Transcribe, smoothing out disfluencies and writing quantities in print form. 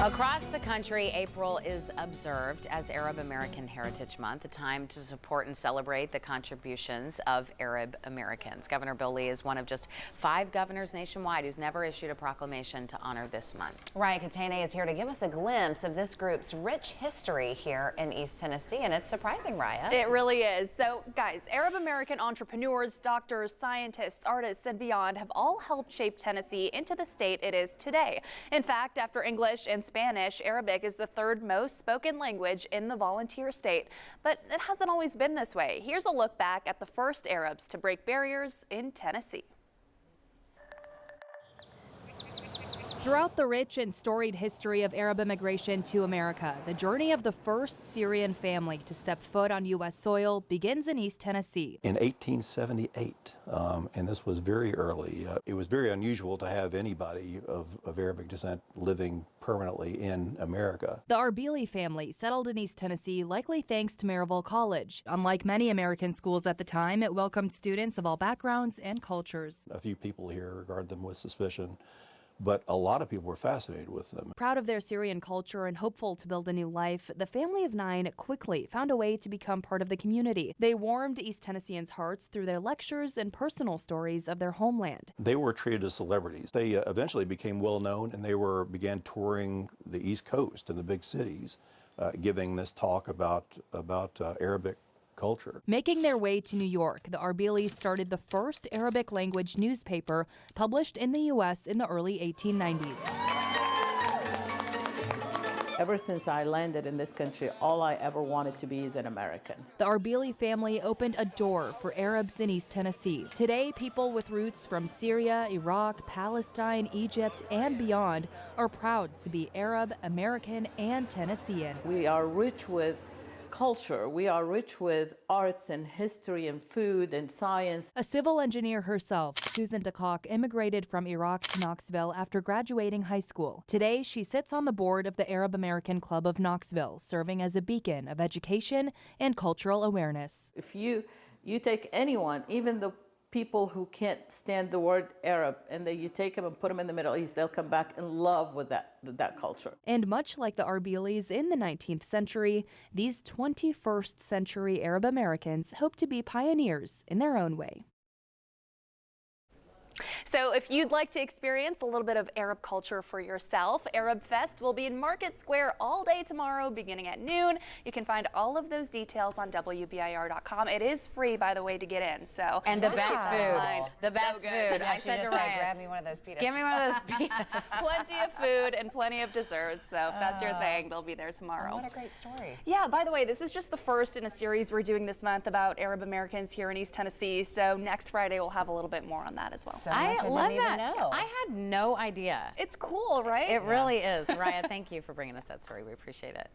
Across the country, April is observed as Arab American Heritage Month, a time to support and celebrate the contributions of Arab Americans. Governor Bill Lee is one of just 5 governors nationwide who's never issued a proclamation to honor this month. Ryan Katane is here to give us a glimpse of this group's rich history here in East Tennessee, and it's surprising, Ryan. It really is. So, guys, Arab American entrepreneurs, doctors, scientists, artists, and beyond have all helped shape Tennessee into the state it is today. In fact, after English and Spanish, Arabic is the 3rd most spoken language in the volunteer state. But it hasn't always been this way. Here's a look back at the first Arabs to break barriers in Tennessee. Throughout the rich and storied history of Arab immigration to America, the journey of the first Syrian family to step foot on U.S. soil begins in East Tennessee. In 1878, and this was very early, it was very unusual to have anybody of Arabic descent living permanently in America. The Arbili family settled in East Tennessee likely thanks to Maryville College. Unlike many American schools at the time, it welcomed students of all backgrounds and cultures. A few people here regard them with suspicion, but a lot of people were fascinated with them. Proud of their Syrian culture and hopeful to build a new life, the family of 9 quickly found a way to become part of the community. They warmed East Tennesseans' hearts through their lectures and personal stories of their homeland. They were treated as celebrities. They eventually became well known, and they began touring the East Coast and the big cities, giving this talk about Arabic culture. Making their way to New York, the Arbilis started the first Arabic language newspaper published in the U.S. in the early 1890s. Ever since I landed in this country, all I ever wanted to be is an American. The Arbili family opened a door for Arabs in East Tennessee. Today, people with roots from Syria, Iraq, Palestine, Egypt, and beyond are proud to be Arab, American, and Tennessean. We are rich with culture. We are rich with arts and history and food and science. A civil engineer herself, Susan DeCock immigrated from Iraq to Knoxville after graduating high school. Today, she sits on the board of the Arab American Club of Knoxville, serving as a beacon of education and cultural awareness. If you take anyone, even the people who can't stand the word Arab, and then you take them and put them in the Middle East, they'll come back in love with that culture. And much like the Arbilis in the 19th century, these 21st century Arab Americans hope to be pioneers in their own way. So if you'd like to experience a little bit of Arab culture for yourself, Arab Fest will be in Market Square all day tomorrow beginning at noon. You can find all of those details on WBIR.com. It is free, by the way, to get in. So And the best food. The best food. Yeah, I she said to just said, Ryan, grab me one of those pitas. give me one of those pitas. Plenty of food and plenty of desserts. So if that's your thing, they'll be there tomorrow. Oh, what a great story. Yeah, by the way, this is just the first in a series we're doing this month about Arab Americans here in East Tennessee. So next Friday, we'll have a little bit more on that as well. So I much love didn't even that. know. I had no idea. It's cool, right? It really is. Raya, thank you for bringing us that story. We appreciate it.